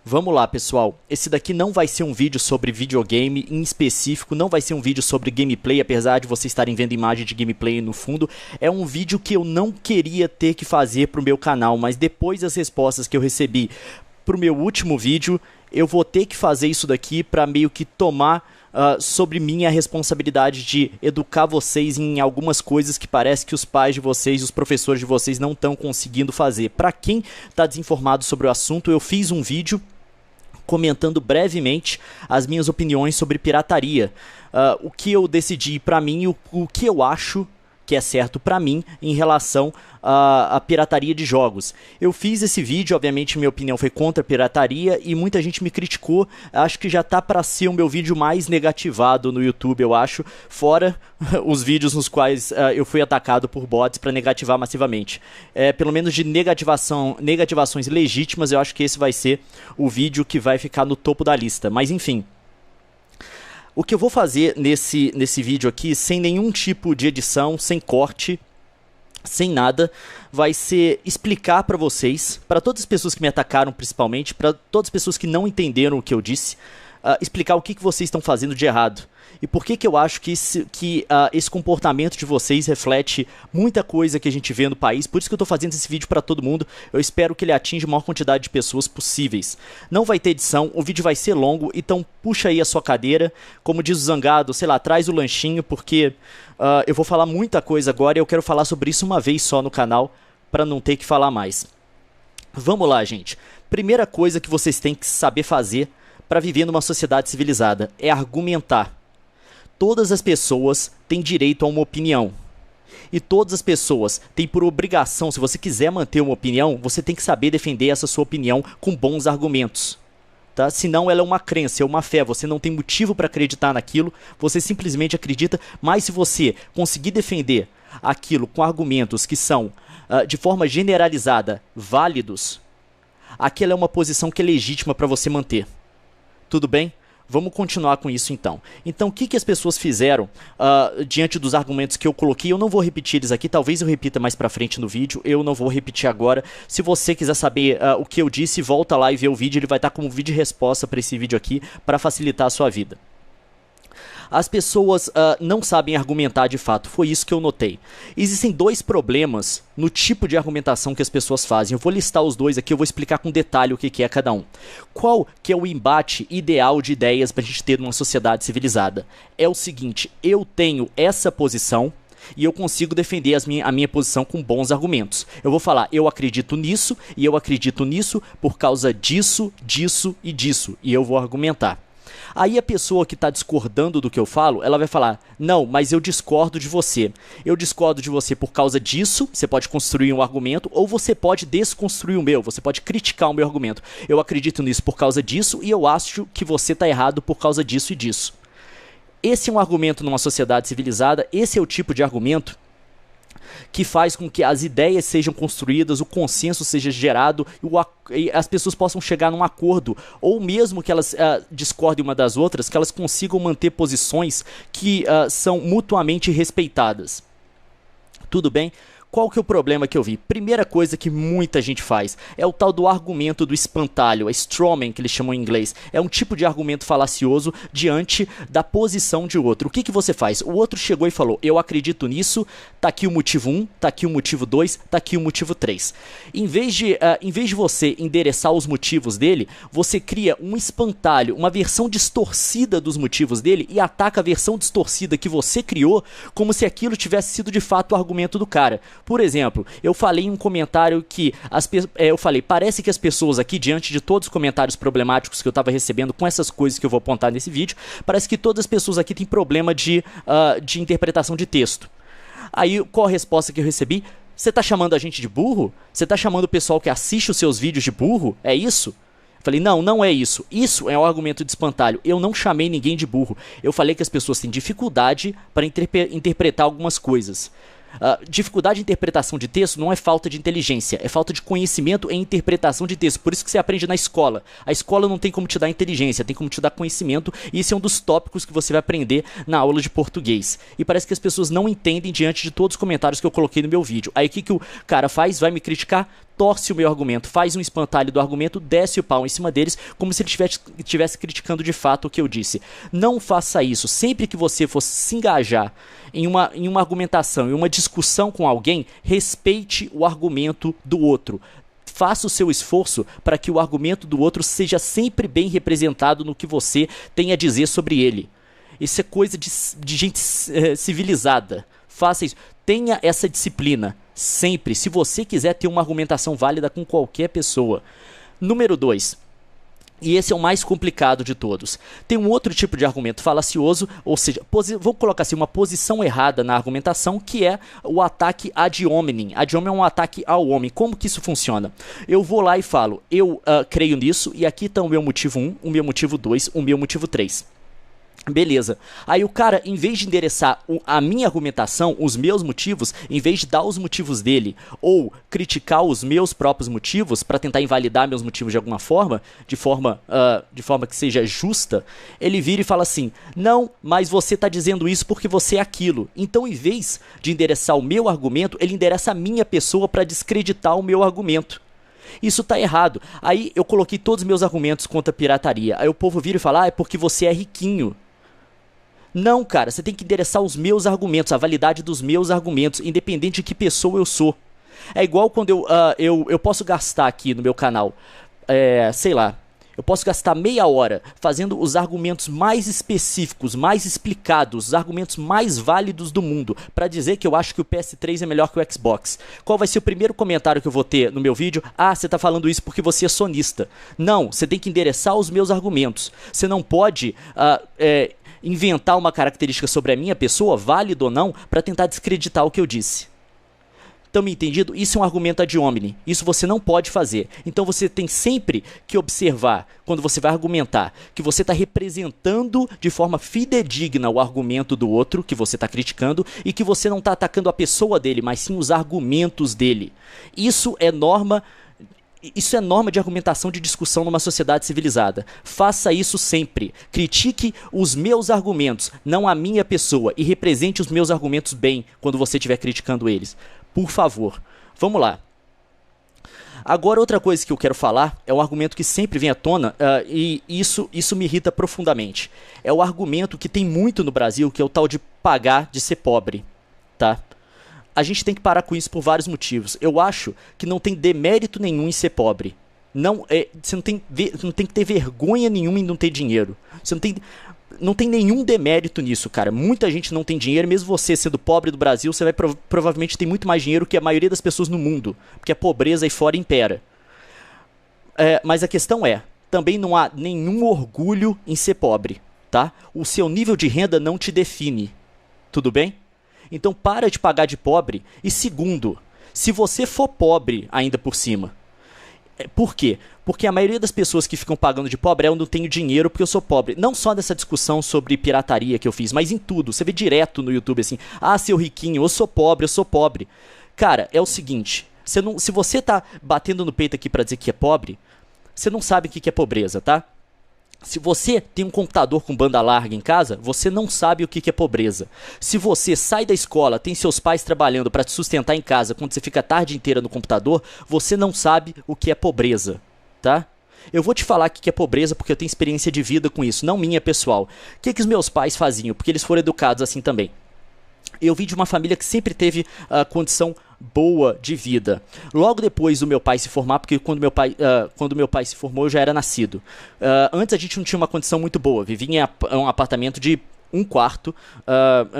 Vamos lá, pessoal. Esse daqui não vai ser um vídeo sobre videogame em específico, não vai ser um vídeo sobre gameplay, apesar de vocês estarem vendo imagem de gameplay no fundo. É um vídeo que eu não queria ter que fazer pro meu canal, mas depois das respostas que eu recebi pro meu último vídeo, eu vou ter que fazer isso daqui para meio que tomar sobre mim a responsabilidade de educar vocês em algumas coisas que parece que os pais de vocês, os professores de vocês não estão conseguindo fazer. Para quem está desinformado sobre o assunto, eu fiz um vídeo comentando brevemente as minhas opiniões sobre pirataria, o que eu decidi para mim, o que eu acho que é certo para mim em relação à pirataria de jogos. Eu fiz esse vídeo, obviamente minha opinião foi contra a pirataria e muita gente me criticou. Acho que já tá para ser o meu vídeo mais negativado no YouTube, eu acho, fora os vídeos nos quais eu fui atacado por bots para negativar massivamente. Pelo menos de negativações legítimas, eu acho que esse vai ser o vídeo que vai ficar no topo da lista. Mas enfim, o que eu vou fazer nesse vídeo aqui, sem nenhum tipo de edição, sem corte, sem nada, vai ser explicar para vocês, para todas as pessoas que me atacaram principalmente, para todas as pessoas que não entenderam o que eu disse, explicar o que vocês estão fazendo de errado. E por que eu acho que esse comportamento de vocês reflete muita coisa que a gente vê no país. Por isso que eu estou fazendo esse vídeo para todo mundo. Eu espero que ele atinja a maior quantidade de pessoas possíveis. Não vai ter edição, o vídeo vai ser longo, então puxa aí a sua cadeira. Como diz o Zangado, sei lá, traz o lanchinho, porque eu vou falar muita coisa agora e eu quero falar sobre isso uma vez só no canal, para não ter que falar mais. Vamos lá, gente. Primeira coisa que vocês têm que saber fazer para viver numa sociedade civilizada é argumentar. Todas as pessoas têm direito a uma opinião. E todas as pessoas têm por obrigação, se você quiser manter uma opinião, você tem que saber defender essa sua opinião com bons argumentos. Tá? Senão ela é uma crença, é uma fé, você não tem motivo para acreditar naquilo, você simplesmente acredita, mas se você conseguir defender aquilo com argumentos que são, de forma generalizada, válidos, aquela é uma posição que é legítima para você manter. Tudo bem? Vamos continuar com isso então. Então o que as pessoas fizeram diante dos argumentos que eu coloquei? Eu não vou repetir eles aqui, talvez eu repita mais pra frente no vídeo, eu não vou repetir agora. Se você quiser saber o que eu disse, volta lá e vê o vídeo, ele vai estar como vídeo de resposta para esse vídeo aqui, para facilitar a sua vida. As pessoas não sabem argumentar de fato, foi isso que eu notei. Existem dois problemas no tipo de argumentação que as pessoas fazem. Eu vou listar os dois aqui, eu vou explicar com detalhe o que é cada um. Qual que é o embate ideal de ideias para a gente ter numa sociedade civilizada? É o seguinte, eu tenho essa posição e eu consigo defender a minha posição com bons argumentos. Eu vou falar, eu acredito nisso e eu acredito nisso por causa disso, disso e disso. E eu vou argumentar. Aí a pessoa que está discordando do que eu falo, ela vai falar, não, mas eu discordo de você. Eu discordo de você por causa disso, você pode construir um argumento, ou você pode desconstruir o meu, você pode criticar o meu argumento. Eu acredito nisso por causa disso e eu acho que você está errado por causa disso e disso. Esse é um argumento numa sociedade civilizada, esse é o tipo de argumento que faz com que as ideias sejam construídas, o consenso seja gerado e as pessoas possam chegar num acordo, ou mesmo que elas discordem uma das outras, que elas consigam manter posições que são mutuamente respeitadas. Tudo bem? Qual que é o problema que eu vi? Primeira coisa que muita gente faz é o tal do argumento do espantalho, a strawman que eles chamam em inglês. É um tipo de argumento falacioso diante da posição de outro. O que você faz? O outro chegou e falou, eu acredito nisso, tá aqui o motivo 1, tá aqui o motivo 2, tá aqui o motivo 3. Em vez de você endereçar os motivos dele, você cria um espantalho, uma versão distorcida dos motivos dele e ataca a versão distorcida que você criou como se aquilo tivesse sido de fato o argumento do cara. Por exemplo, eu falei em um comentário que parece que as pessoas aqui, diante de todos os comentários problemáticos que eu estava recebendo com essas coisas que eu vou apontar nesse vídeo, parece que todas as pessoas aqui têm problema de interpretação de texto. Aí, qual a resposta que eu recebi? Você tá chamando a gente de burro? Você tá chamando o pessoal que assiste os seus vídeos de burro? É isso? Eu falei, não, não é isso. Isso é um argumento de espantalho. Eu não chamei ninguém de burro. Eu falei que as pessoas têm dificuldade para interpretar algumas coisas. Dificuldade de interpretação de texto não é falta de inteligência, é falta de conhecimento em interpretação de texto. Por isso que você aprende na escola. A escola não tem como te dar inteligência, tem como te dar conhecimento, e esse é um dos tópicos que você vai aprender na aula de português. E parece que as pessoas não entendem diante de todos os comentários que eu coloquei no meu vídeo. Aí o que o cara faz? Vai me criticar? torce o meu argumento, faz um espantalho do argumento, desce o pau em cima deles, como se ele estivesse criticando de fato o que eu disse. Não faça isso. Sempre que você for se engajar em uma argumentação, em uma discussão com alguém, respeite o argumento do outro. Faça o seu esforço para que o argumento do outro seja sempre bem representado no que você tem a dizer sobre ele. Isso é coisa de gente civilizada. Faça isso. Tenha essa disciplina. Sempre. Se você quiser ter uma argumentação válida com qualquer pessoa. Número 2. E esse é o mais complicado de todos. Tem um outro tipo de argumento falacioso, ou seja, vou colocar assim, uma posição errada na argumentação, que é o ataque ad hominem. Ad hominem é um ataque ao homem. Como que isso funciona? Eu vou lá e falo, eu creio nisso, e aqui está o meu motivo 1, o meu motivo 2, o meu motivo 3. Beleza. Aí o cara, em vez de endereçar a minha argumentação, os meus motivos, em vez de dar os motivos dele ou criticar os meus próprios motivos para tentar invalidar meus motivos de alguma forma, de forma que seja justa, ele vira e fala assim: não, mas você está dizendo isso porque você é aquilo. Então, em vez de endereçar o meu argumento, ele endereça a minha pessoa para descreditar o meu argumento. Isso tá errado. Aí eu coloquei todos os meus argumentos contra a pirataria. Aí o povo vira e fala: é porque você é riquinho. Não, cara, você tem que endereçar os meus argumentos, a validade dos meus argumentos, independente de que pessoa eu sou. É igual quando eu posso gastar aqui no meu canal, sei lá, eu posso gastar meia hora fazendo os argumentos mais específicos, mais explicados, os argumentos mais válidos do mundo, para dizer que eu acho que o PS3 é melhor que o Xbox. Qual vai ser o primeiro comentário que eu vou ter no meu vídeo? Ah, você tá falando isso porque você é sonista. Não, você tem que endereçar os meus argumentos. Você não pode inventar uma característica sobre a minha pessoa, válida ou não, para tentar descreditar o que eu disse. Estão me entendido? Isso é um argumento ad hominem. Isso você não pode fazer. Então você tem sempre que observar, quando você vai argumentar, que você está representando de forma fidedigna o argumento do outro, que você está criticando, e que você não está atacando a pessoa dele, mas sim os argumentos dele. Isso é norma de argumentação, de discussão numa sociedade civilizada. Faça isso sempre. Critique os meus argumentos, não a minha pessoa, e represente os meus argumentos bem quando você estiver criticando eles. Por favor. Vamos lá. Agora, outra coisa que eu quero falar é um argumento que sempre vem à tona, e isso me irrita profundamente. É o argumento que tem muito no Brasil, que é o tal de pagar de ser pobre. Tá? A gente tem que parar com isso por vários motivos. Eu acho que não tem demérito nenhum em ser pobre. Você não tem que ter vergonha nenhuma em não ter dinheiro. Você não tem nenhum demérito nisso, cara. Muita gente não tem dinheiro, mesmo você sendo pobre do Brasil, você vai provavelmente ter muito mais dinheiro que a maioria das pessoas no mundo, porque a pobreza aí fora impera. Mas a questão também não há nenhum orgulho em ser pobre, tá? O seu nível de renda não te define, tudo bem? Então para de pagar de pobre. E segundo, se você for pobre ainda por cima. Por quê? Porque a maioria das pessoas que ficam pagando de pobre eu não tenho dinheiro porque eu sou pobre. Não só nessa discussão sobre pirataria que eu fiz, mas em tudo. Você vê direto no YouTube assim: ah, seu riquinho, eu sou pobre, eu sou pobre. Cara, é o seguinte, se você tá batendo no peito aqui pra dizer que é pobre, você não sabe o que é pobreza, tá? Se você tem um computador com banda larga em casa, você não sabe o que é pobreza. Se você sai da escola, tem seus pais trabalhando para te sustentar em casa, quando você fica a tarde inteira no computador, você não sabe o que é pobreza, tá? Eu vou te falar o que é pobreza porque eu tenho experiência de vida com isso, não minha pessoal. O que os meus pais faziam? Porque eles foram educados assim também. Eu vim de uma família que sempre teve condição boa de vida. Logo depois do meu pai se formar, porque quando meu pai se formou eu já era nascido. Antes a gente não tinha uma condição muito boa. Vivia em um apartamento de um quarto.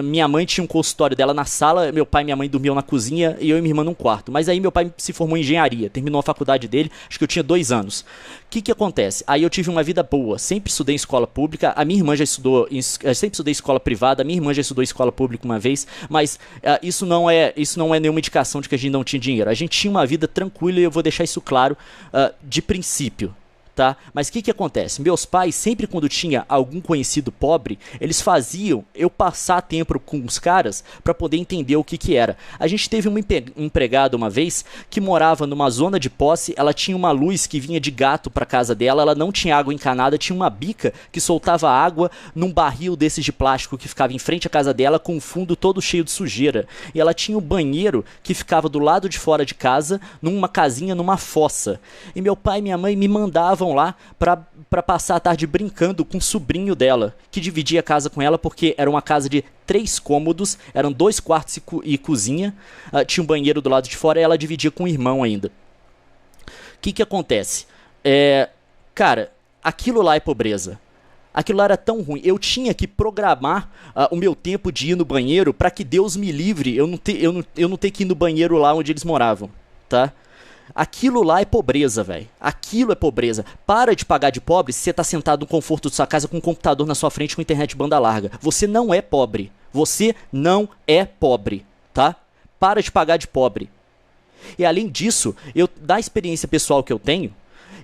Minha mãe tinha um consultório dela na sala, meu pai e minha mãe dormiam na cozinha e eu e minha irmã num quarto. Mas aí meu pai se formou em engenharia, terminou a faculdade dele, acho que eu tinha 2 anos. O que acontece? Aí eu tive uma vida boa, sempre estudei em escola pública, a minha irmã já estudou, sempre estudei em escola privada, a minha irmã já estudou em escola pública uma vez, mas isso não é nenhuma indicação de que a gente não tinha dinheiro. A gente tinha uma vida tranquila e eu vou deixar isso claro de princípio. Tá? Mas o que acontece? Meus pais, sempre quando tinha algum conhecido pobre, eles faziam eu passar tempo com os caras para poder entender o que era. A gente teve uma empregada uma vez que morava numa zona de posse, ela tinha uma luz que vinha de gato para casa dela, ela não tinha água encanada, tinha uma bica que soltava água num barril desses de plástico que ficava em frente à casa dela com o fundo todo cheio de sujeira. E ela tinha um banheiro que ficava do lado de fora de casa, numa casinha, numa fossa. E meu pai e minha mãe me mandavam lá para passar a tarde brincando com o sobrinho dela, que dividia a casa com ela porque era uma casa de 3 cômodos, eram 2 quartos e cozinha, tinha um banheiro do lado de fora e ela dividia com o irmão ainda. O que acontece? Cara, aquilo lá é pobreza. Aquilo lá era tão ruim. Eu tinha que programar o meu tempo de ir no banheiro para que Deus me livre eu não ter que ir no banheiro lá onde eles moravam, tá? Aquilo lá é pobreza, velho. Aquilo é pobreza. Para de pagar de pobre se você tá sentado no conforto da sua casa com um computador na sua frente com internet banda larga. Você não é pobre. Você não é pobre, tá? Para de pagar de pobre. E além disso, da experiência pessoal que eu tenho,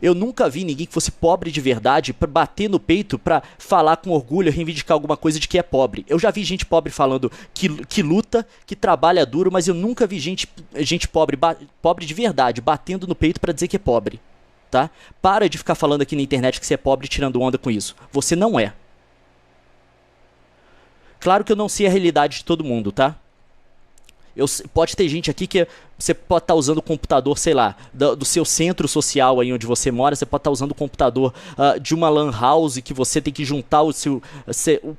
eu nunca vi ninguém que fosse pobre de verdade pra bater no peito, pra falar com orgulho, reivindicar alguma coisa de que é pobre. Eu já vi gente pobre falando que luta, que trabalha duro, mas eu nunca vi gente pobre de verdade, batendo no peito pra dizer que é pobre, tá? Para de ficar falando aqui na internet que você é pobre e tirando onda com isso. Você não é. Claro que eu não sei a realidade de todo mundo, tá? Pode ter gente aqui que você pode estar usando o computador, sei lá, do seu centro social aí onde você mora, você pode estar usando o computador de uma lan house que você tem que juntar o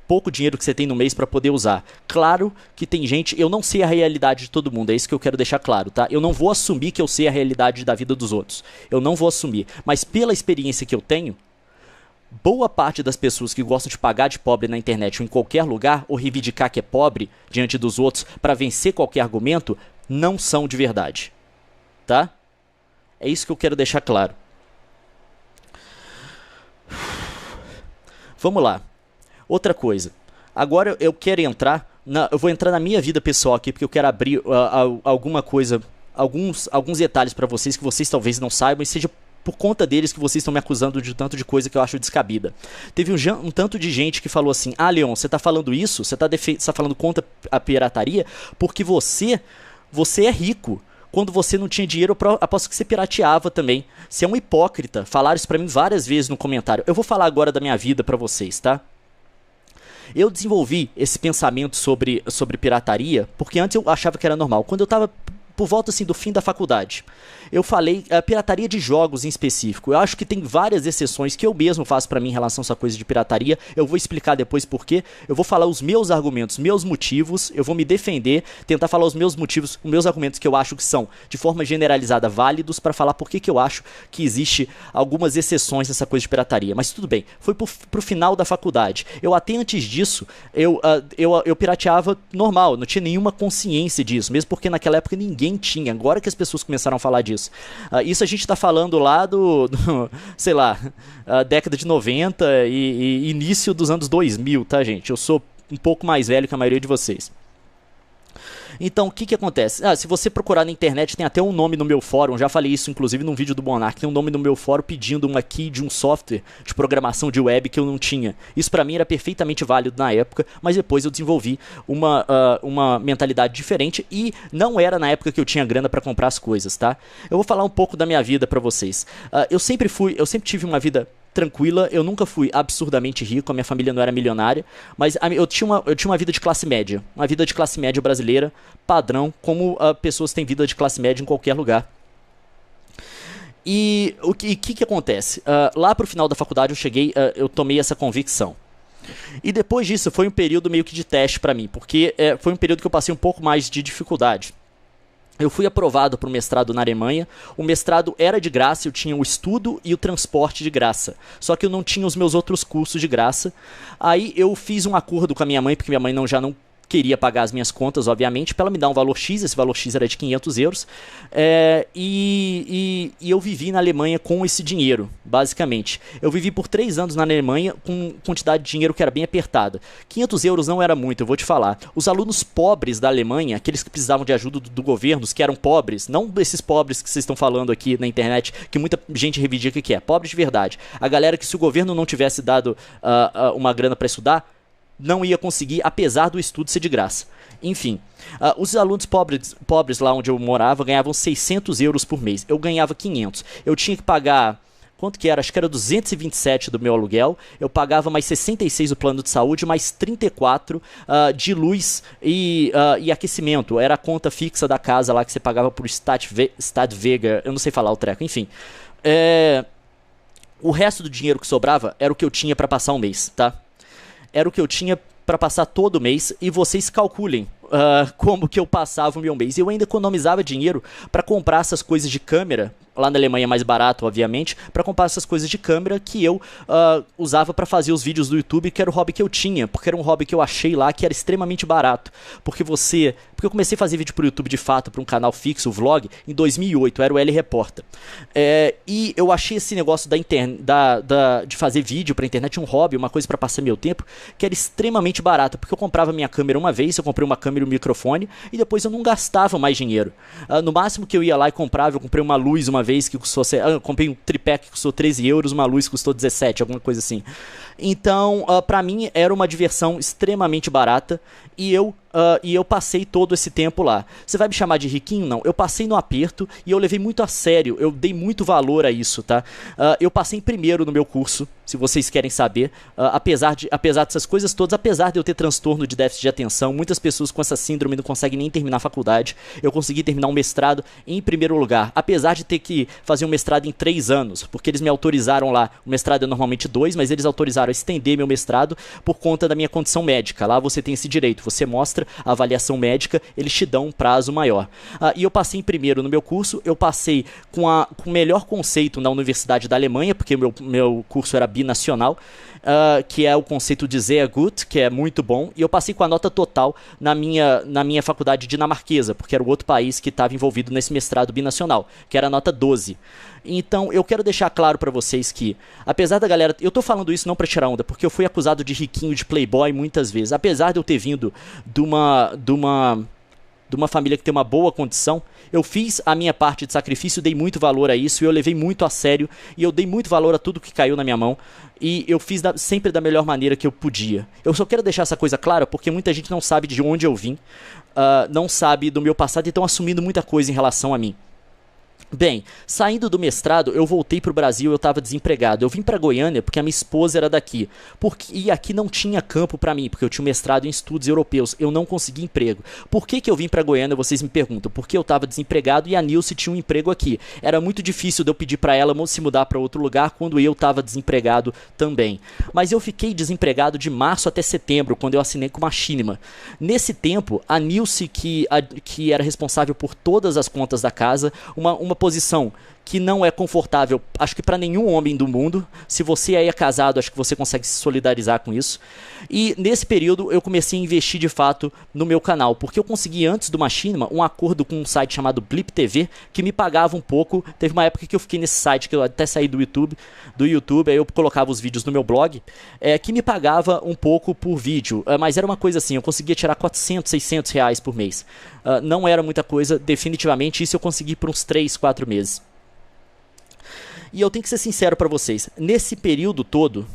pouco dinheiro que você tem no mês para poder usar. Claro que tem gente, eu não sei a realidade de todo mundo, é isso que eu quero deixar claro, tá? Eu não vou assumir que eu sei a realidade da vida dos outros, eu não vou assumir, mas pela experiência que eu tenho, boa parte das pessoas que gostam de pagar de pobre na internet ou em qualquer lugar, ou reivindicar que é pobre diante dos outros para vencer qualquer argumento, não são de verdade. Tá? É isso que eu quero deixar claro. Vamos lá. Outra coisa. Agora eu quero entrar, eu vou entrar na minha vida pessoal aqui, porque eu quero abrir alguma coisa, alguns detalhes para vocês que vocês talvez não saibam e seja por conta deles que vocês estão me acusando de tanto de coisa que eu acho descabida. Teve um tanto de gente que falou assim: ah, Leon, você tá falando isso? Você tá falando contra a pirataria porque você é rico. Quando você não tinha dinheiro, eu aposto que você pirateava também. Você é um hipócrita. Falaram isso pra mim várias vezes no comentário. Eu vou falar agora da minha vida pra vocês, tá? Eu desenvolvi esse pensamento sobre pirataria porque antes eu achava que era normal. Quando eu tava por volta assim do fim da faculdade, eu falei pirataria de jogos em específico. Eu acho que tem várias exceções que eu mesmo faço pra mim em relação a essa coisa de pirataria. Eu vou explicar depois por quê. Eu vou falar os meus argumentos, meus motivos. Eu vou me defender, tentar falar os meus motivos, os meus argumentos que eu acho que são de forma generalizada válidos para falar por que eu acho que existe algumas exceções nessa coisa de pirataria. Mas tudo bem, foi pro final da faculdade. Eu até antes disso, eu pirateava normal, não tinha nenhuma consciência disso, mesmo porque naquela época ninguém tinha. Agora que as pessoas começaram a falar disso. Isso a gente tá falando lá sei lá, década de 90 e início dos anos 2000, tá, gente? Eu sou um pouco mais velho que a maioria de vocês. Então, o que acontece? Se você procurar na internet, tem até um nome no meu fórum, já falei isso inclusive num vídeo do Monark, tem um nome no meu fórum pedindo uma key de um software de programação de web que eu não tinha. Isso pra mim era perfeitamente válido na época, mas depois eu desenvolvi uma mentalidade diferente e não era na época que eu tinha grana pra comprar as coisas, tá? Eu vou falar um pouco da minha vida pra vocês. Eu sempre tive uma vida tranquila, eu nunca fui absurdamente rico, a minha família não era milionária, mas eu tinha uma vida de classe média, uma vida de classe média brasileira, padrão, como pessoas têm vida de classe média em qualquer lugar. E o que acontece? Lá pro final da faculdade eu tomei essa convicção. E depois disso foi um período meio que de teste pra mim, porque foi um período que eu passei um pouco mais de dificuldade. Eu fui aprovado para o mestrado na Alemanha, o mestrado era de graça, eu tinha o estudo e o transporte de graça, só que eu não tinha os meus outros cursos de graça. Aí eu fiz um acordo com a minha mãe, porque minha mãe já não queria pagar as minhas contas, obviamente, para ela me dar um valor X, esse valor X era de 500 euros, e eu vivi na Alemanha com esse dinheiro, basicamente. Eu vivi por 3 anos na Alemanha com quantidade de dinheiro que era bem apertada. 500 euros não era muito, eu vou te falar. Os alunos pobres da Alemanha, aqueles que precisavam de ajuda do governo, os que eram pobres, não esses pobres que vocês estão falando aqui na internet, que muita gente reivindica que é, pobres de verdade. A galera que se o governo não tivesse dado uma grana para estudar, não ia conseguir, apesar do estudo ser de graça. Enfim, os alunos pobres lá onde eu morava ganhavam 600 euros por mês. Eu ganhava 500. Eu tinha que pagar... Quanto que era? Acho que era 227 do meu aluguel. Eu pagava mais 66 do plano de saúde, mais 34 de luz e aquecimento. Era a conta fixa da casa lá que você pagava por Stadtweger. Eu não sei falar o treco. Enfim. O resto do dinheiro que sobrava era o que eu tinha para passar um mês, tá? Era o que eu tinha para passar todo mês. E vocês calculem como que eu passava o meu mês. Eu ainda economizava dinheiro para comprar essas coisas de câmera. Lá na Alemanha é mais barato, obviamente, para comprar essas coisas de câmera que eu usava para fazer os vídeos do YouTube, que era o hobby que eu tinha, porque era um hobby que eu achei lá que era extremamente barato. Porque eu comecei a fazer vídeo pro YouTube de fato, para um canal fixo, o vlog, em 2008, era o L Reporta. E eu achei esse negócio de fazer vídeo pra internet um hobby, uma coisa para passar meu tempo, que era extremamente barato, porque eu comprava minha câmera uma vez, eu comprei uma câmera e um microfone, e depois eu não gastava mais dinheiro. No máximo que eu ia lá e comprava, eu comprei uma luz uma vez que custou... eu comprei um tripé que custou 13 euros, uma luz que custou 17, alguma coisa assim. Então, pra mim, era uma diversão extremamente barata e eu passei todo esse tempo lá. Você vai me chamar de riquinho? Não. Eu passei no aperto e eu levei muito a sério. Eu dei muito valor a isso, tá? Eu passei em primeiro no meu curso, se vocês querem saber. Apesar dessas coisas todas, apesar de eu ter transtorno de déficit de atenção, muitas pessoas com essa síndrome não conseguem nem terminar a faculdade. Eu consegui terminar um mestrado em primeiro lugar. Apesar de ter que fazer um mestrado em 3 anos, porque eles me autorizaram lá. O mestrado é normalmente 2, mas eles autorizaram a estender meu mestrado por conta da minha condição médica. Lá você tem esse direito. Você mostra a avaliação médica, eles te dão um prazo maior. E eu passei em primeiro no meu curso, eu passei com o melhor conceito na Universidade da Alemanha, porque meu curso era binacional, que é o conceito de sehr gut, que é muito bom, e eu passei com a nota total na minha faculdade dinamarquesa, porque era o outro país que estava envolvido nesse mestrado binacional, que era a nota 12. Então, eu quero deixar claro pra vocês que, apesar da galera... Eu tô falando isso não pra tirar onda, porque eu fui acusado de riquinho, de playboy muitas vezes. Apesar de eu ter vindo de uma família que tem uma boa condição, eu fiz a minha parte de sacrifício, dei muito valor a isso, e eu levei muito a sério, e eu dei muito valor a tudo que caiu na minha mão, e eu fiz sempre da melhor maneira que eu podia. Eu só quero deixar essa coisa clara, porque muita gente não sabe de onde eu vim, não sabe do meu passado, e estão assumindo muita coisa em relação a mim. Bem, saindo do mestrado, eu voltei pro Brasil, eu estava desempregado. Eu vim para Goiânia porque a minha esposa era daqui. E aqui não tinha campo para mim, porque eu tinha um mestrado em estudos europeus. Eu não consegui emprego. Por que eu vim para Goiânia, vocês me perguntam? Porque eu estava desempregado e a Nilce tinha um emprego aqui. Era muito difícil de eu pedir para ela se mudar para outro lugar quando eu estava desempregado também. Mas eu fiquei desempregado de março até setembro, quando eu assinei com a Machinima. Nesse tempo, a Nilce, que era responsável por todas as contas da casa, uma posição que não é confortável, acho que para nenhum homem do mundo. Se você aí é casado, acho que você consegue se solidarizar com isso. E nesse período eu comecei a investir de fato no meu canal, porque eu consegui antes do Machinima um acordo com um site chamado Blip TV, que me pagava um pouco. Teve uma época que eu fiquei nesse site, que eu até saí do YouTube, aí eu colocava os vídeos no meu blog, que me pagava um pouco por vídeo, mas era uma coisa assim, eu conseguia tirar 400, 600 reais por mês. Não era muita coisa, definitivamente. Isso eu consegui por uns 3, 4 meses. E eu tenho que ser sincero pra vocês, nesse período todo,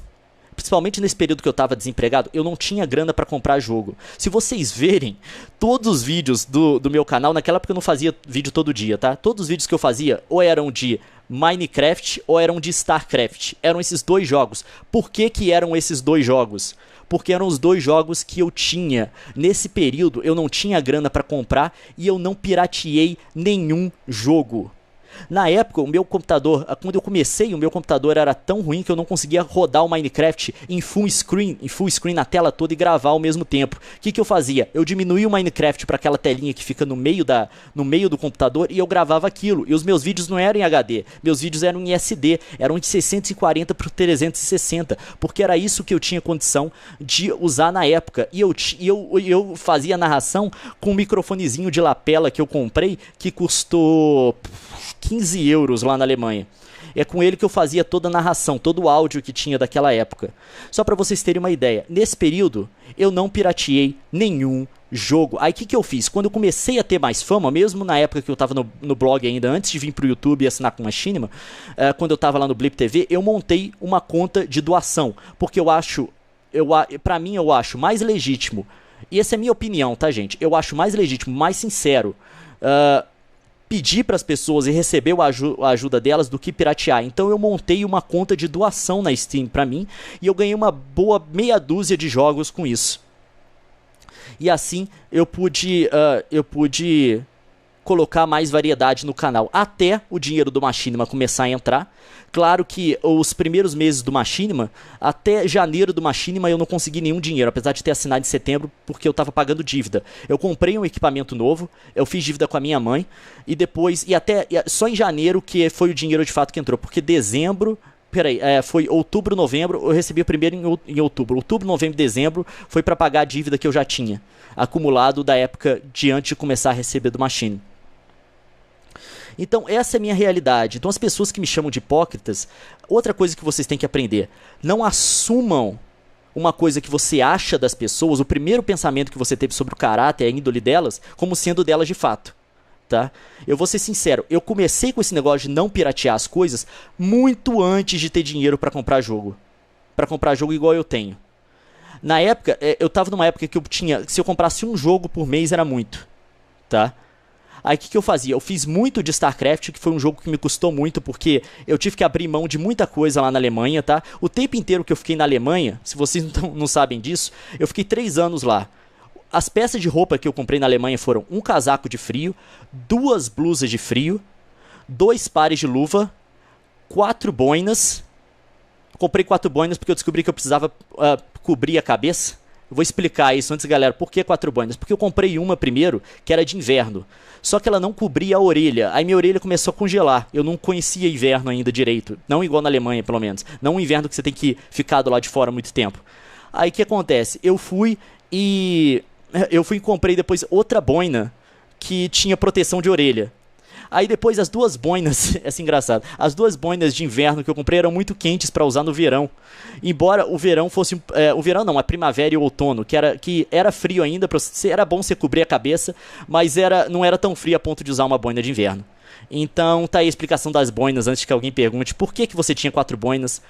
principalmente nesse período que eu tava desempregado, eu não tinha grana pra comprar jogo. Se vocês verem, todos os vídeos do meu canal, naquela época eu não fazia vídeo todo dia, tá? Todos os vídeos que eu fazia, ou eram de Minecraft, ou eram de StarCraft. Eram esses 2 jogos. Por que eram esses 2 jogos? Porque eram os 2 jogos que eu tinha. Nesse período, eu não tinha grana pra comprar e eu não pirateei nenhum jogo. Na época, o meu computador, quando eu comecei, o meu computador era tão ruim que eu não conseguia rodar o Minecraft em full screen na tela toda e gravar ao mesmo tempo. O que eu fazia? Eu diminuía o Minecraft para aquela telinha que fica no meio do computador e eu gravava aquilo. E os meus vídeos não eram em HD, meus vídeos eram em SD, eram de 640 por 360, porque era isso que eu tinha condição de usar na época. E eu fazia narração com um microfonezinho de lapela que eu comprei, que custou 15 euros lá na Alemanha. É com ele que eu fazia toda a narração, todo o áudio que tinha daquela época. Só para vocês terem uma ideia, nesse período eu não pirateei nenhum jogo. Aí o que eu fiz? Quando eu comecei a ter mais fama, mesmo na época que eu tava no blog ainda, antes de vir pro YouTube e assinar com Machinima, quando eu tava lá no Blip TV, eu montei uma conta de doação, porque pra mim eu acho mais legítimo, e essa é a minha opinião, tá, gente? Eu acho mais legítimo, mais sincero, pedir para as pessoas e receber a ajuda delas do que piratear. Então eu montei uma conta de doação na Steam pra mim e eu ganhei uma boa meia dúzia de jogos com isso. E assim eu pude colocar mais variedade no canal, até o dinheiro do Machinima começar a entrar. Claro que os primeiros meses do Machinima, até janeiro do Machinima, eu não consegui nenhum dinheiro, apesar de ter assinado em setembro, porque eu estava pagando dívida. Eu comprei um equipamento novo, eu fiz dívida com a minha mãe, e depois, só em janeiro que foi o dinheiro de fato que entrou, porque dezembro... foi outubro, novembro, eu recebi o primeiro em outubro. Outubro, novembro e dezembro foi para pagar a dívida que eu já tinha acumulado da época de antes de começar a receber do Machine. Então essa é a minha realidade. Então as pessoas que me chamam de hipócritas, outra coisa que vocês têm que aprender, não assumam uma coisa que você acha das pessoas, o primeiro pensamento que você teve sobre o caráter, a índole delas, como sendo delas de fato. Tá? Eu vou ser sincero, eu comecei com esse negócio de não piratear as coisas muito antes de ter dinheiro para comprar jogo. Para comprar jogo igual eu tenho. Na época, eu tava numa época que eu tinha, se eu comprasse um jogo por mês era muito, tá? Aí o que eu fazia? Eu fiz muito de StarCraft, que foi um jogo que me custou muito, porque eu tive que abrir mão de muita coisa lá na Alemanha, tá? O tempo inteiro que eu fiquei na Alemanha, se vocês não sabem disso, eu fiquei 3 anos lá. As peças de roupa que eu comprei na Alemanha foram um casaco de frio, 2 blusas de frio, 2 pares de luva, 4 boinas. Eu comprei 4 boinas porque eu descobri que eu precisava cobrir a cabeça. Eu vou explicar isso antes, galera. Por que 4 boinas? Porque eu comprei uma primeiro, que era de inverno. Só que ela não cobria a orelha. Aí minha orelha começou a congelar. Eu não conhecia inverno ainda direito. Não igual na Alemanha, pelo menos. Não um inverno que você tem que ficar do lado de fora muito tempo. Aí o que acontece? Eu fui e comprei depois outra boina que tinha proteção de orelha. Aí depois as 2 boinas, é assim engraçado, as 2 boinas de inverno que eu comprei eram muito quentes para usar no verão. Embora o verão fosse, o verão não, a primavera e o outono, que era frio ainda, era bom você cobrir a cabeça, mas não era tão frio a ponto de usar uma boina de inverno. Então tá aí a explicação das boinas, antes que alguém pergunte por que você tinha 4 boinas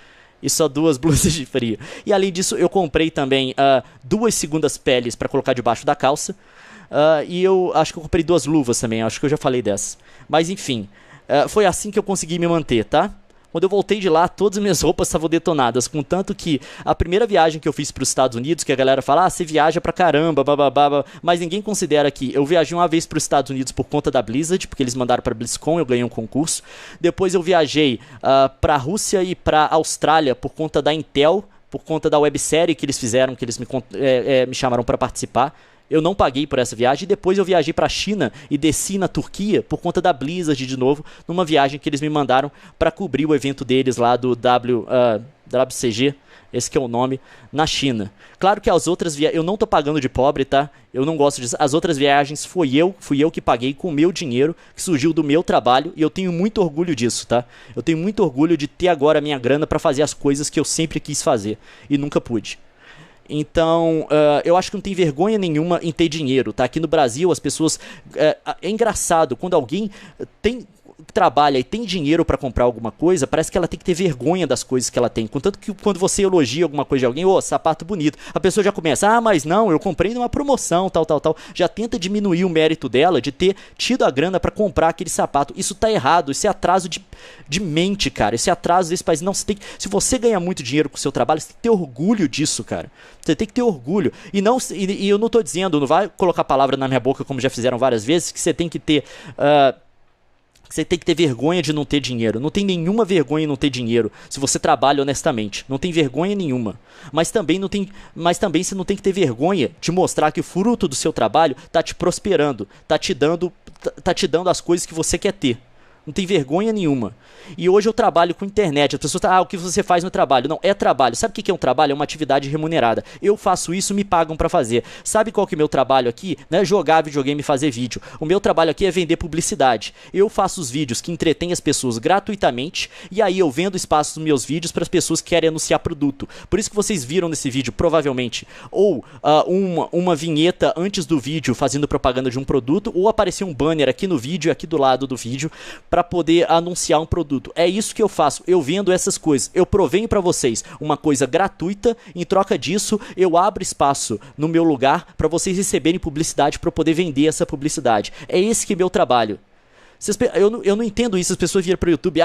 e só 2 blusas de frio. E além disso eu comprei também 2 segundas peles para colocar debaixo da calça. E eu acho que eu comprei 2 luvas também, acho que eu já falei dessas. Mas enfim, foi assim que eu consegui me manter, tá? Quando eu voltei de lá, todas as minhas roupas estavam detonadas. Contanto que a primeira viagem que eu fiz para os Estados Unidos, que a galera fala, você viaja pra caramba, bababá, mas ninguém considera que eu viajei uma vez para os Estados Unidos por conta da Blizzard, porque eles mandaram pra BlizzCon, eu ganhei um concurso. Depois eu viajei pra Rússia e pra Austrália por conta da Intel, por conta da websérie que eles fizeram, que eles me chamaram para participar. Eu não paguei por essa viagem. Depois eu viajei para a China e desci na Turquia por conta da Blizzard de novo, numa viagem que eles me mandaram para cobrir o evento deles lá do WCG, esse que é o nome, na China. Claro que as outras viagens, eu não tô pagando de pobre, tá? Eu não gosto disso. As outras viagens fui eu que paguei com o meu dinheiro, que surgiu do meu trabalho, e eu tenho muito orgulho disso, tá? Eu tenho muito orgulho de ter agora a minha grana para fazer as coisas que eu sempre quis fazer e nunca pude. Então, eu acho que não tem vergonha nenhuma em ter dinheiro, tá? Aqui no Brasil as pessoas... é engraçado, quando alguém trabalha e tem dinheiro pra comprar alguma coisa, parece que ela tem que ter vergonha das coisas que ela tem. Contanto que quando você elogia alguma coisa de alguém, sapato bonito, a pessoa já começa, mas não, eu comprei numa promoção, tal. Já tenta diminuir o mérito dela de ter tido a grana pra comprar aquele sapato. Isso tá errado, isso é atraso de mente, cara. Isso é atraso desse país. Não, se você ganha muito dinheiro com o seu trabalho, você tem que ter orgulho disso, cara. Você tem que ter orgulho. E eu não tô dizendo, não vai colocar palavra na minha boca, como já fizeram várias vezes, que você tem que ter... Você tem que ter vergonha de não ter dinheiro. Não tem nenhuma vergonha em não ter dinheiro se você trabalha honestamente. Não tem vergonha nenhuma. Mas também você não tem que ter vergonha de mostrar que o fruto do seu trabalho tá te prosperando, tá te dando as coisas que você quer ter. Não tem vergonha nenhuma. E hoje eu trabalho com internet. As pessoas falam, o que você faz no trabalho? Não, é trabalho. Sabe o que é um trabalho? É uma atividade remunerada. Eu faço isso, me pagam pra fazer. Sabe qual que é o meu trabalho aqui? Não é jogar videogame e fazer vídeo. O meu trabalho aqui é vender publicidade. Eu faço os vídeos que entretêm as pessoas gratuitamente, e aí eu vendo espaço nos meus vídeos para as pessoas que querem anunciar produto. Por isso que vocês viram nesse vídeo, provavelmente, ou uma vinheta antes do vídeo fazendo propaganda de um produto, ou aparecer um banner aqui no vídeo e aqui do lado do vídeo para poder anunciar um produto. É isso que eu faço, eu vendo essas coisas, eu provenho para vocês uma coisa gratuita, em troca disso eu abro espaço no meu lugar para vocês receberem publicidade para poder vender essa publicidade. É esse que é meu trabalho. Eu não entendo isso, as pessoas viram pro YouTube,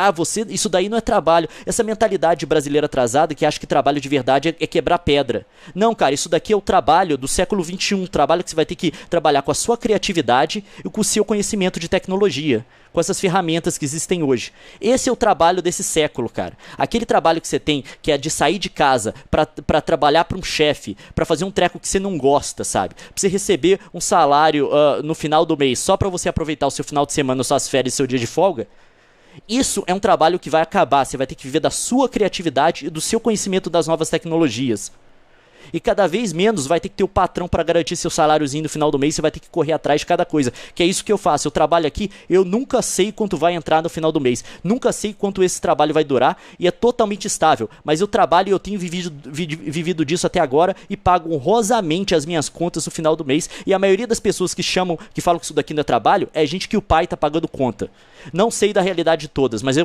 isso daí não é trabalho. Essa mentalidade brasileira atrasada que acha que trabalho de verdade é quebrar pedra. Não, cara, isso daqui é o trabalho do século XXI, trabalho que você vai ter que trabalhar com a sua criatividade e com o seu conhecimento de tecnologia, com essas ferramentas que existem hoje. Esse é o trabalho desse século, cara. Aquele trabalho que você tem, que é de sair de casa pra trabalhar pra um chefe, pra fazer um treco que você não gosta, sabe? Pra você receber um salário no final do mês, só pra você aproveitar o seu final de semana, suas férias e seu dia de folga. Isso é um trabalho que vai acabar. Você vai ter que viver da sua criatividade e do seu conhecimento das novas tecnologias. E cada vez menos vai ter que ter o patrão para garantir seu saláriozinho no final do mês. Você vai ter que correr atrás de cada coisa. Que é isso que eu faço. Eu trabalho aqui, eu nunca sei quanto vai entrar no final do mês. Nunca sei quanto esse trabalho vai durar. E é totalmente estável. Mas eu trabalho e eu tenho vivido disso até agora. E pago honrosamente as minhas contas no final do mês. E a maioria das pessoas que falam que isso daqui não é trabalho, é gente que o pai tá pagando conta. Não sei da realidade de todas, mas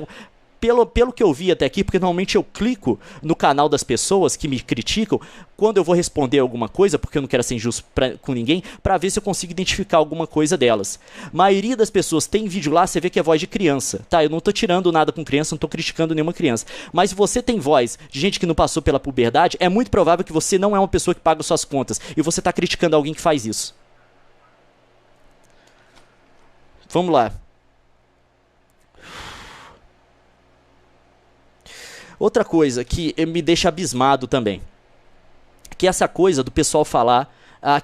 pelo que eu vi até aqui, porque normalmente eu clico no canal das pessoas que me criticam quando eu vou responder alguma coisa, porque eu não quero ser injusto com ninguém, pra ver se eu consigo identificar alguma coisa delas. A maioria das pessoas tem vídeo lá, você vê que é voz de criança, tá? Eu não tô tirando nada com criança, não tô criticando nenhuma criança. Mas se você tem voz de gente que não passou pela puberdade, é muito provável que você não é uma pessoa que paga suas contas e você tá criticando alguém que faz isso. Vamos lá. Outra coisa que me deixa abismado também, que é essa coisa do pessoal falar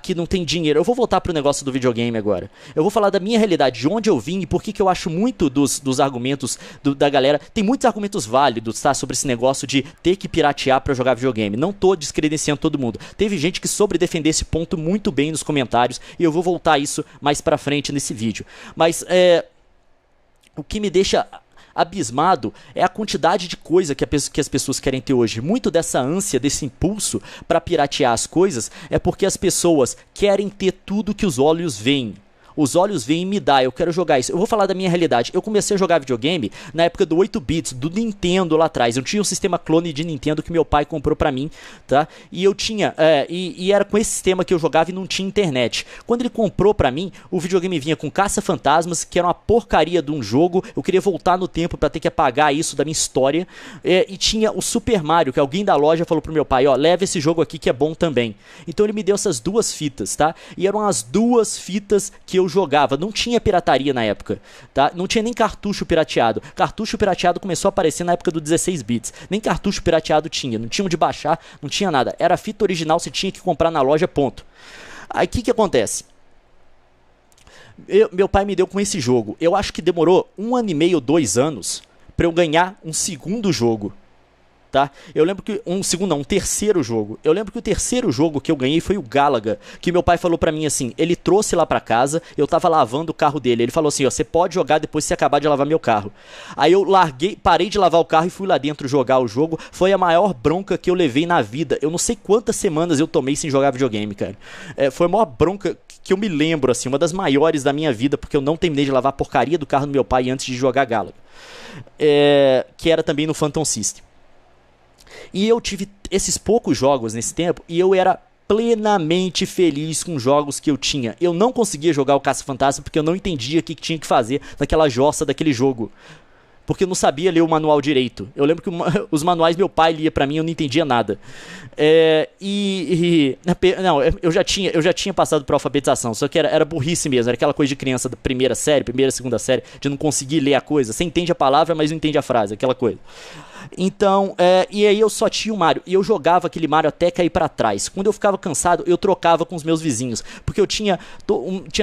que não tem dinheiro. Eu vou voltar pro negócio do videogame agora. Eu vou falar da minha realidade, de onde eu vim e por que eu acho muito dos argumentos da galera. Tem muitos argumentos válidos, tá? Sobre esse negócio de ter que piratear pra jogar videogame. Não tô descredenciando todo mundo. Teve gente que soube defender esse ponto muito bem nos comentários e eu vou voltar a isso mais pra frente nesse vídeo. Mas o que me deixa abismado é a quantidade de coisa que as pessoas querem ter hoje. Muito dessa ânsia, desse impulso para piratear as coisas é porque as pessoas querem ter tudo que os olhos veem. Os olhos veem e me dá, eu quero jogar isso. Eu vou falar da minha realidade. Eu comecei a jogar videogame na época do 8 bits, do Nintendo lá atrás. Eu tinha um sistema clone de Nintendo que meu pai comprou pra mim, tá? E eu tinha, e era com esse sistema que eu jogava e não tinha internet. Quando ele comprou pra mim, o videogame vinha com Caça-Fantasmas, que era uma porcaria de um jogo. Eu queria voltar no tempo pra ter que apagar isso da minha história. E tinha o Super Mario, que alguém da loja falou pro meu pai, ó, leva esse jogo aqui que é bom também. Então ele me deu essas duas fitas, tá? E eram as duas fitas que eu jogava. Não tinha pirataria na época, tá? Não tinha nem cartucho pirateado. Cartucho pirateado começou a aparecer na época do 16 bits. Nem cartucho pirateado tinha. Não tinha onde baixar, não tinha nada. Era a fita original, você tinha que comprar na loja, ponto. Aí o que acontece? Meu pai me deu com esse jogo. Eu acho que demorou 1 ano e meio, 2 anos pra eu ganhar um segundo jogo. Tá? Eu lembro que um terceiro jogo. Eu lembro que o terceiro jogo que eu ganhei foi o Galaga, que meu pai falou pra mim assim, ele trouxe lá pra casa, eu tava lavando o carro dele, ele falou assim, ó, você pode jogar depois que você acabar de lavar meu carro. Aí eu parei de lavar o carro e fui lá dentro jogar o jogo. Foi a maior bronca que eu levei na vida. Eu não sei quantas semanas eu tomei sem jogar videogame, cara. Foi a maior bronca que eu me lembro, assim, uma das maiores da minha vida, porque eu não terminei de lavar a porcaria do carro do meu pai antes de jogar Galaga. Que era também no Phantom System. E eu tive esses poucos jogos nesse tempo e eu era plenamente feliz com os jogos que eu tinha. Eu não conseguia jogar o Caça-Fantasma porque eu não entendia o que tinha que fazer naquela jossa daquele jogo. porque eu não sabia ler o manual direito. Eu lembro que os manuais meu pai lia pra mim, eu não entendia nada. Não, eu já tinha passado por alfabetização, só que era burrice mesmo, era aquela coisa de criança da primeira, segunda série, de não conseguir ler a coisa. Você entende a palavra, mas não entende a frase, aquela coisa. Então, e aí eu só tinha o Mario, e eu jogava aquele Mario até cair pra trás. Quando eu ficava cansado, eu trocava com os meus vizinhos, porque eu tinha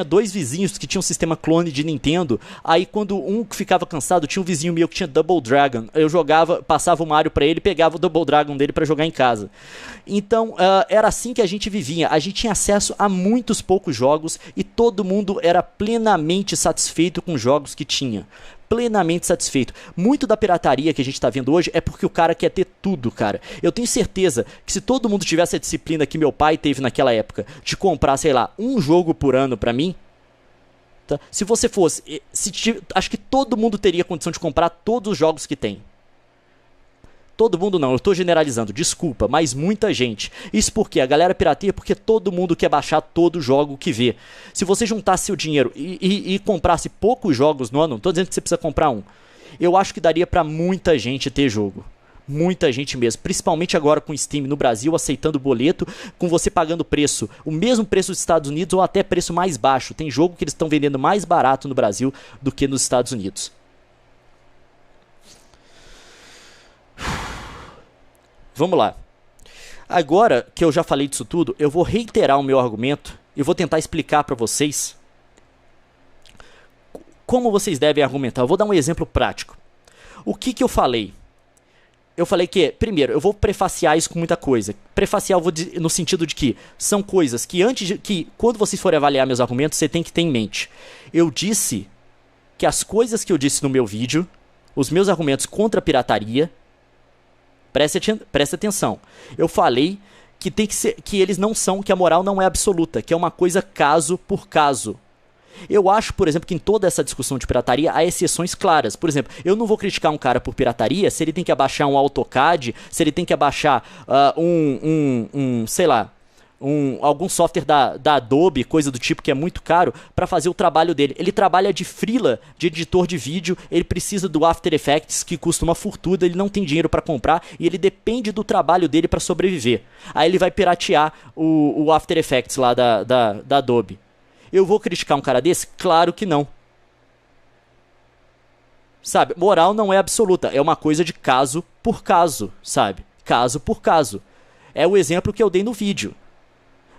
dois vizinhos que tinham um sistema clone de Nintendo. Aí quando um ficava cansado, tinha um vizinho meu que tinha Double Dragon. Eu jogava, passava o Mario pra ele, pegava o Double Dragon dele pra jogar em casa. Então, era assim que a gente vivia. A gente tinha acesso a muitos poucos jogos e todo mundo era plenamente satisfeito com os jogos que tinha. Plenamente satisfeito. Muito da pirataria que a gente tá vendo hoje é porque o cara quer ter tudo, cara. Eu tenho certeza que se todo mundo tivesse a disciplina que meu pai teve naquela época de comprar, sei lá, um jogo por ano pra mim, tá? Se você fosse, acho que todo mundo teria condição de comprar todos os jogos que tem. Todo mundo não, eu tô generalizando, desculpa, mas muita gente. Isso porque a galera pirateia porque todo mundo quer baixar todo jogo que vê. Se você juntasse seu dinheiro e comprasse poucos jogos no ano, não tô dizendo que você precisa comprar um, eu acho que daria pra muita gente ter jogo. Muita gente mesmo, principalmente agora com o Steam no Brasil aceitando boleto, com você pagando preço, o mesmo preço dos Estados Unidos ou até preço mais baixo. Tem jogo que eles estão vendendo mais barato no Brasil do que nos Estados Unidos. Vamos lá. Agora que eu já falei disso tudo, eu vou reiterar o meu argumento e vou tentar explicar para vocês como vocês devem argumentar. Eu vou dar um exemplo prático. O que eu falei? Eu falei que, primeiro, eu vou prefaciar isso com muita coisa. Prefaciar eu vou no sentido de que são coisas que quando vocês forem avaliar meus argumentos, você tem que ter em mente. Eu disse que as coisas que eu disse no meu vídeo, os meus argumentos contra a pirataria, preste atenção. Eu falei que tem que ser, que eles não são, que a moral não é absoluta, que é uma coisa caso por caso. Eu acho, por exemplo, que em toda essa discussão de pirataria há exceções claras. Por exemplo, eu não vou criticar um cara por pirataria se ele tem que abaixar um AutoCAD, se ele tem que abaixar sei lá, algum software da Adobe, coisa do tipo que é muito caro, para fazer o trabalho dele. Ele trabalha de freela, de editor de vídeo, ele precisa do After Effects, que custa uma fortuna, ele não tem dinheiro para comprar e ele depende do trabalho dele para sobreviver. Aí ele vai piratear o After Effects lá da Adobe. Eu vou criticar um cara desse? Claro que não. Sabe, moral não é absoluta, é uma coisa de caso por caso, sabe? Caso por caso. É o exemplo que eu dei no vídeo.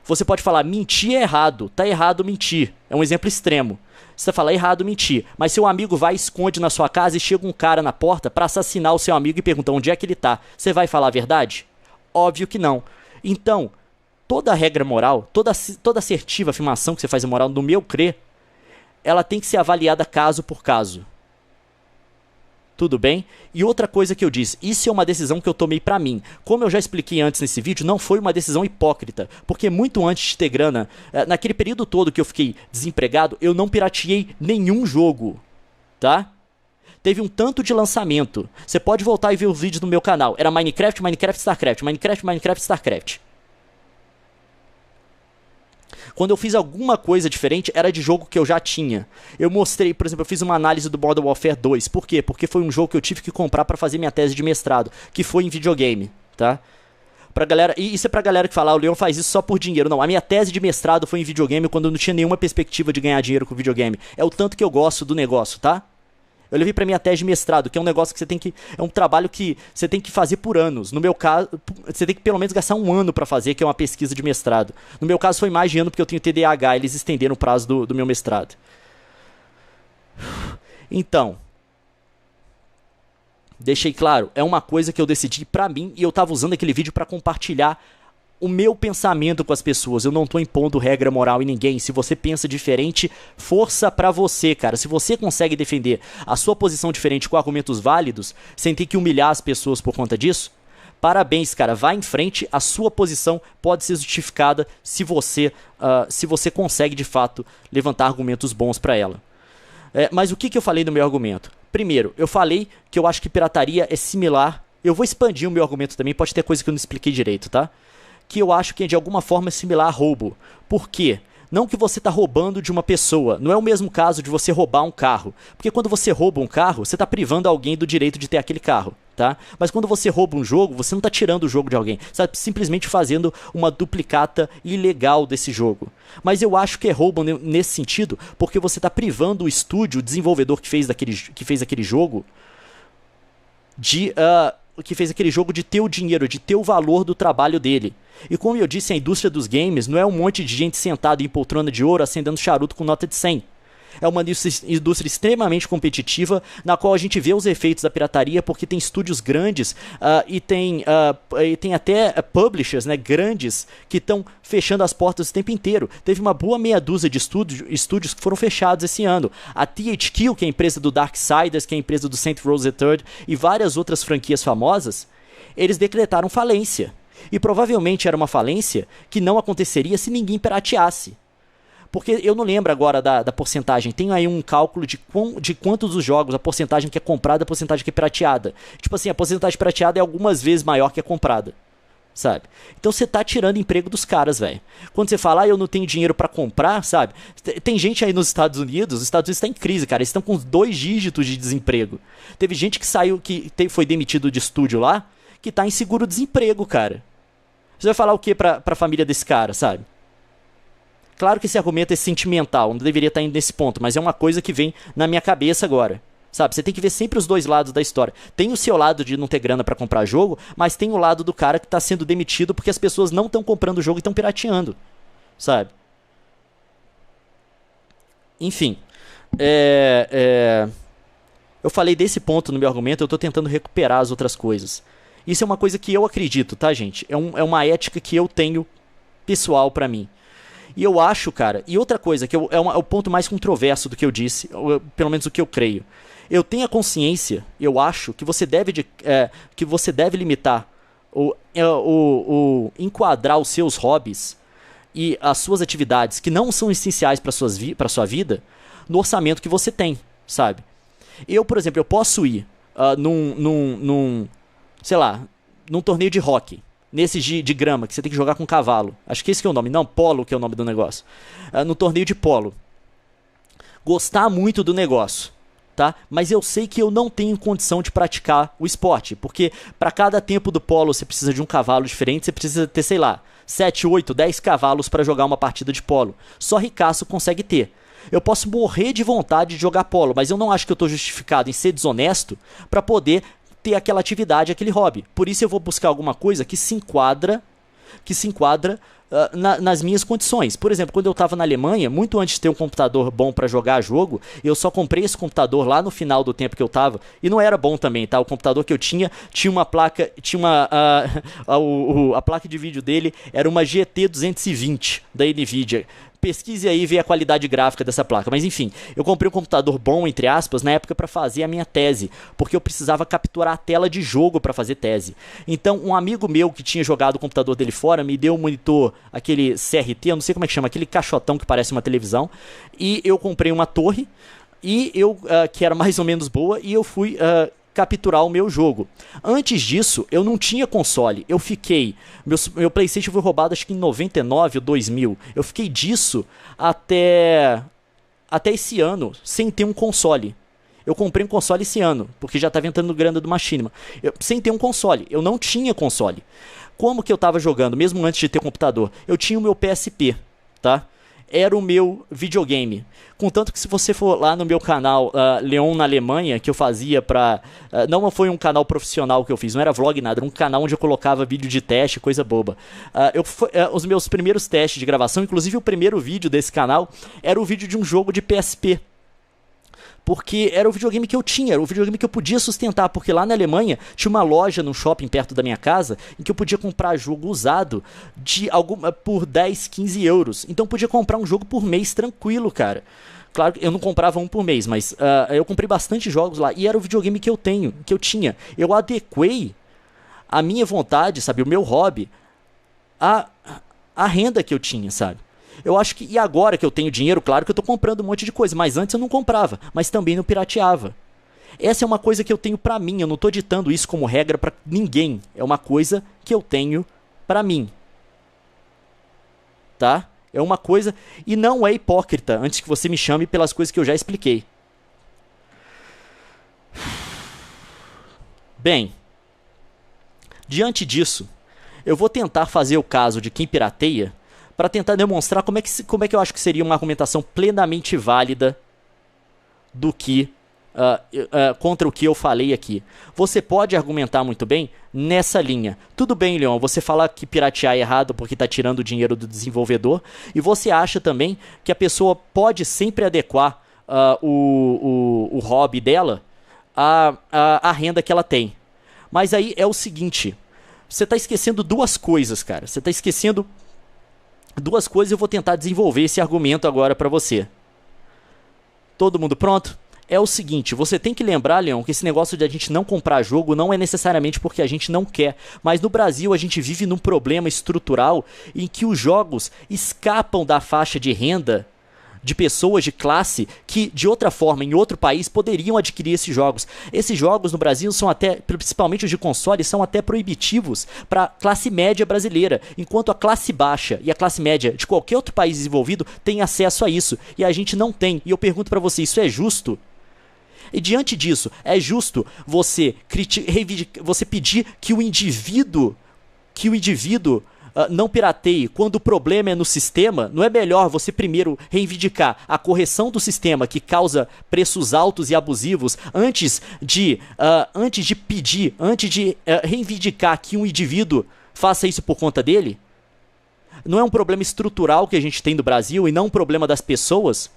Você pode falar, mentir é errado, tá errado mentir. É um exemplo extremo. Você fala, errado mentir. Mas seu amigo vai e esconde na sua casa e chega um cara na porta pra assassinar o seu amigo e pergunta onde é que ele tá. Você vai falar a verdade? Óbvio que não. Então, toda regra moral, toda assertiva afirmação que você faz em moral, no meu crer, ela tem que ser avaliada caso por caso. Tudo bem? E outra coisa que eu disse, isso é uma decisão que eu tomei pra mim. Como eu já expliquei antes nesse vídeo, não foi uma decisão hipócrita. Porque muito antes de ter grana, naquele período todo que eu fiquei desempregado, eu não pirateei nenhum jogo. Tá? Teve um tanto de lançamento. Você pode voltar e ver os vídeos no meu canal. Era Minecraft, Minecraft, StarCraft, Minecraft, Minecraft, StarCraft. Quando eu fiz alguma coisa diferente, era de jogo que eu já tinha. Eu mostrei, por exemplo, eu fiz uma análise do Modern Warfare 2. Por quê? Porque foi um jogo que eu tive que comprar pra fazer minha tese de mestrado, que foi em videogame, tá? Pra galera, e isso é pra galera que fala, o Leon faz isso só por dinheiro. Não, a minha tese de mestrado foi em videogame quando eu não tinha nenhuma perspectiva de ganhar dinheiro com videogame. É o tanto que eu gosto do negócio, tá? Eu levei pra minha tese de mestrado, que é um negócio que você tem que... É um trabalho que você tem que fazer por anos. No meu caso, você tem que pelo menos gastar um ano pra fazer, que é uma pesquisa de mestrado. No meu caso foi mais de ano, porque eu tenho TDAH, eles estenderam o prazo do meu mestrado. Então, deixei claro, é uma coisa que eu decidi pra mim, e eu tava usando aquele vídeo pra compartilhar o meu pensamento com as pessoas. Eu não tô impondo regra moral em ninguém. Se você pensa diferente, força pra você, cara. Se você consegue defender a sua posição diferente com argumentos válidos, sem ter que humilhar as pessoas por conta disso, parabéns, cara. Vá em frente. A sua posição pode ser justificada se você consegue, de fato, levantar argumentos bons pra ela. Mas o que eu falei no meu argumento? Primeiro, eu falei que eu acho que pirataria é similar... Eu vou expandir o meu argumento também. Pode ter coisa que eu não expliquei direito, tá? Que eu acho que de alguma forma é similar a roubo. Por quê? Não que você está roubando de uma pessoa. Não é o mesmo caso de você roubar um carro. Porque quando você rouba um carro, você está privando alguém do direito de ter aquele carro, tá? Mas quando você rouba um jogo, você não está tirando o jogo de alguém. Você está simplesmente fazendo uma duplicata ilegal desse jogo. Mas eu acho que é roubo nesse sentido, porque você está privando o estúdio, o desenvolvedor que fez aquele jogo, de ter o dinheiro, de ter o valor do trabalho dele. E como eu disse, a indústria dos games não é um monte de gente sentada em poltrona de ouro acendendo charuto com nota de 100. É uma indústria extremamente competitiva, na qual a gente vê os efeitos da pirataria, porque tem estúdios grandes e tem até publishers, né, grandes que estão fechando as portas o tempo inteiro. Teve uma boa meia dúzia de estúdios que foram fechados esse ano. A THQ, que é a empresa do Darksiders, que é a empresa do Saints Row the Third, e várias outras franquias famosas, eles decretaram falência. E provavelmente era uma falência que não aconteceria se ninguém pirateasse. Porque eu não lembro agora da porcentagem. Tem aí um cálculo de quantos dos jogos, a porcentagem que é comprada, a porcentagem que é pirateada. Tipo assim, a porcentagem pirateada é algumas vezes maior que a comprada, sabe? Então você tá tirando emprego dos caras, velho. Quando você fala, eu não tenho dinheiro pra comprar, sabe? Tem gente aí nos Estados Unidos, os Estados Unidos tá em crise, cara. Eles estão com 2 dígitos de desemprego. Teve gente que saiu, foi demitido de estúdio lá, que tá em seguro-desemprego, cara. Você vai falar o que pra família desse cara, sabe? Claro que esse argumento é sentimental, não deveria estar indo nesse ponto, mas é uma coisa que vem na minha cabeça agora. Sabe, você tem que ver sempre os dois lados da história. Tem o seu lado de não ter grana pra comprar jogo, mas tem o lado do cara que tá sendo demitido porque as pessoas não estão comprando o jogo e estão pirateando, sabe? Enfim, eu falei desse ponto no meu argumento, eu tô tentando recuperar as outras coisas. Isso é uma coisa que eu acredito, tá, gente? É uma ética que eu tenho pessoal pra mim. E eu acho, cara, e outra coisa, que é o ponto mais controverso do que eu disse, pelo menos o que eu creio. Eu tenho a consciência, eu acho, que você deve limitar enquadrar os seus hobbies e as suas atividades que não são essenciais para sua vida no orçamento que você tem, sabe? Eu, por exemplo, eu posso ir num torneio de hóquei. Nesses de grama, que você tem que jogar com cavalo. Acho que esse que é o nome. Não, polo que é o nome do negócio. No torneio de polo. Gostar muito do negócio, tá? Mas eu sei que eu não tenho condição de praticar o esporte. Porque para cada tempo do polo você precisa de um cavalo diferente. Você precisa ter, sei lá, 7, 8, 10 cavalos para jogar uma partida de polo. Só ricaço consegue ter. Eu posso morrer de vontade de jogar polo, mas eu não acho que eu estou justificado em ser desonesto para poder ter aquela atividade, aquele hobby. Por isso eu vou buscar alguma coisa que se enquadra nas minhas condições. Por exemplo, quando eu estava na Alemanha, muito antes de ter um computador bom para jogar jogo, eu só comprei esse computador lá no final do tempo que eu estava, e não era bom também, tá? O computador que eu tinha uma placa, a placa de vídeo dele era uma GT 220 da Nvidia. Pesquise aí e vê a qualidade gráfica dessa placa. Mas enfim, eu comprei um computador bom, entre aspas, na época para fazer a minha tese, porque eu precisava capturar a tela de jogo para fazer tese. Então, um amigo meu que tinha jogado o computador dele fora me deu um monitor, aquele CRT, eu não sei como é que chama, aquele caixotão que parece uma televisão, e eu comprei uma torre, que era mais ou menos boa, e eu fui capturar o meu jogo. Antes disso, eu não tinha console. Eu fiquei... Meu PlayStation foi roubado acho que em 99 ou 2000. Eu fiquei disso até esse ano, sem ter um console. Eu comprei um console esse ano, porque já estava entrando grana do Machinima. Sem ter um console. Eu não tinha console. Como que eu estava jogando, mesmo antes de ter computador? Eu tinha o meu PSP, tá? Era o meu videogame. Contanto que se você for lá no meu canal Leon na Alemanha, que eu fazia pra... não foi um canal profissional que eu fiz, não era vlog nada, era um canal onde eu colocava vídeo de teste, coisa boba. Os meus primeiros testes de gravação, inclusive o primeiro vídeo desse canal, era o vídeo de um jogo de PSP. Porque era o videogame que eu tinha, era o videogame que eu podia sustentar, porque lá na Alemanha tinha uma loja no shopping perto da minha casa em que eu podia comprar jogo usado por 10, 15 euros. Então eu podia comprar um jogo por mês tranquilo, cara. Claro que eu não comprava um por mês, mas eu comprei bastante jogos lá e era o videogame que eu tinha. Eu adequei a minha vontade, sabe, o meu hobby, a renda que eu tinha, sabe. Eu acho que, e agora que eu tenho dinheiro, claro que eu tô comprando um monte de coisa, mas antes eu não comprava, mas também não pirateava. Essa é uma coisa que eu tenho pra mim, eu não tô ditando isso como regra pra ninguém, é uma coisa que eu tenho pra mim. Tá? É uma coisa, e não é hipócrita, antes que você me chame pelas coisas que eu já expliquei. Bem, diante disso, eu vou tentar fazer o caso de quem pirateia para tentar demonstrar como é que eu acho que seria uma argumentação plenamente válida do que contra o que eu falei aqui. Você pode argumentar muito bem nessa linha. Tudo bem, Leon, você fala que piratear é errado porque está tirando o dinheiro do desenvolvedor, e você acha também que a pessoa pode sempre adequar o hobby dela à renda que ela tem. Mas aí é o seguinte, você está esquecendo duas coisas, cara. Você está esquecendo duas coisas e eu vou tentar desenvolver esse argumento agora para você. Todo mundo pronto? É o seguinte, você tem que lembrar, Leon, que esse negócio de a gente não comprar jogo não é necessariamente porque a gente não quer. Mas no Brasil a gente vive num problema estrutural em que os jogos escapam da faixa de renda de pessoas de classe que, de outra forma, em outro país, poderiam adquirir esses jogos. Esses jogos no Brasil são até, principalmente os de console, são até proibitivos para a classe média brasileira, enquanto a classe baixa e a classe média de qualquer outro país desenvolvido tem acesso a isso, e a gente não tem. E eu pergunto para você, isso é justo? E diante disso, é justo você pedir que o indivíduo não pirateie quando o problema é no sistema? Não é melhor você primeiro reivindicar a correção do sistema que causa preços altos e abusivos antes de reivindicar que um indivíduo faça isso por conta dele? Não é um problema estrutural que a gente tem no Brasil e não um problema das pessoas?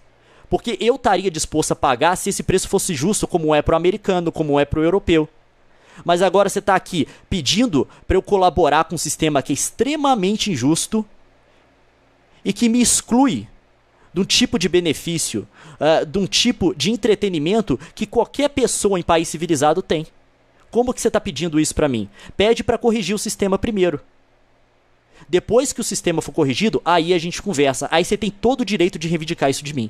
Porque eu estaria disposto a pagar se esse preço fosse justo, como é pro americano, como é pro europeu. Mas agora você está aqui pedindo para eu colaborar com um sistema que é extremamente injusto e que me exclui de um tipo de benefício, de um tipo de entretenimento que qualquer pessoa em país civilizado tem. Como que você está pedindo isso para mim? Pede para corrigir o sistema primeiro. Depois que o sistema for corrigido, aí a gente conversa. Aí você tem todo o direito de reivindicar isso de mim.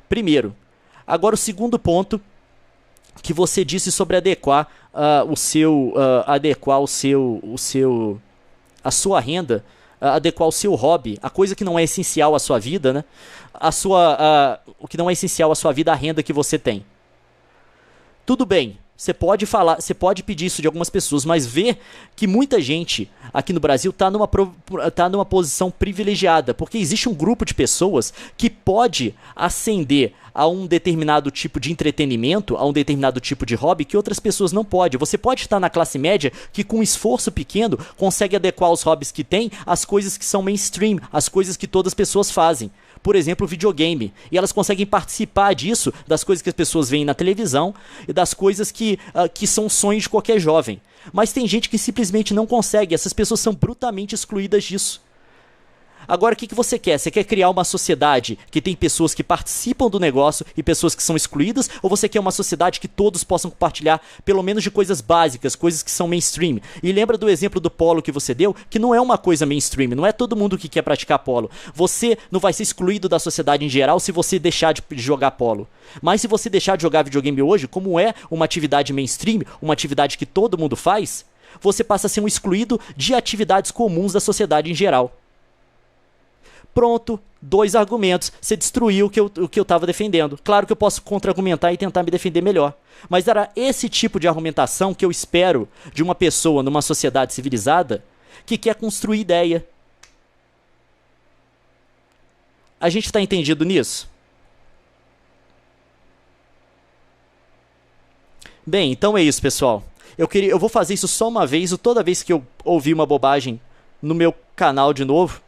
Primeiro. Agora o segundo ponto que você disse sobre adequar a sua renda, adequar o seu hobby, a coisa que não é essencial à sua vida, né? O que não é essencial à sua vida, a renda que você tem. Tudo bem, você pode pedir isso de algumas pessoas, mas vê que muita gente aqui no Brasil está numa posição privilegiada, porque existe um grupo de pessoas que pode ascender a um determinado tipo de entretenimento, a um determinado tipo de hobby que outras pessoas não podem. Você pode estar na classe média que com esforço pequeno consegue adequar os hobbies que tem às coisas que são mainstream, às coisas que todas as pessoas fazem. Por exemplo, videogame. E elas conseguem participar disso, das coisas que as pessoas veem na televisão e das coisas que são sonhos de qualquer jovem. Mas tem gente que simplesmente não consegue. Essas pessoas são brutalmente excluídas disso. Agora, o que você quer? Você quer criar uma sociedade que tem pessoas que participam do negócio e pessoas que são excluídas? Ou você quer uma sociedade que todos possam compartilhar pelo menos de coisas básicas, coisas que são mainstream? E lembra do exemplo do polo que você deu? Que não é uma coisa mainstream, não é todo mundo que quer praticar polo. Você não vai ser excluído da sociedade em geral se você deixar de jogar polo. Mas se você deixar de jogar videogame hoje, como é uma atividade mainstream, uma atividade que todo mundo faz, você passa a ser um excluído de atividades comuns da sociedade em geral. Pronto, 2 argumentos. Você destruiu o que eu estava defendendo. Claro que eu posso contra-argumentar e tentar me defender melhor. Mas era esse tipo de argumentação que eu espero de uma pessoa numa sociedade civilizada que quer construir ideia. A gente está entendido nisso? Bem, então é isso, pessoal. Eu vou fazer isso só uma vez, toda vez que eu ouvir uma bobagem no meu canal de novo.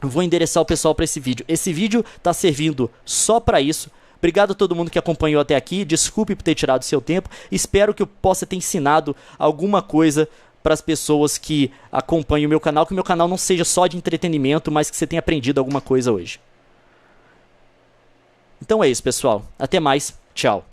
Vou endereçar o pessoal para esse vídeo. Esse vídeo está servindo só para isso. Obrigado a todo mundo que acompanhou até aqui. Desculpe por ter tirado o seu tempo. Espero que eu possa ter ensinado alguma coisa para as pessoas que acompanham o meu canal. Que o meu canal não seja só de entretenimento, mas que você tenha aprendido alguma coisa hoje. Então é isso, pessoal. Até mais. Tchau.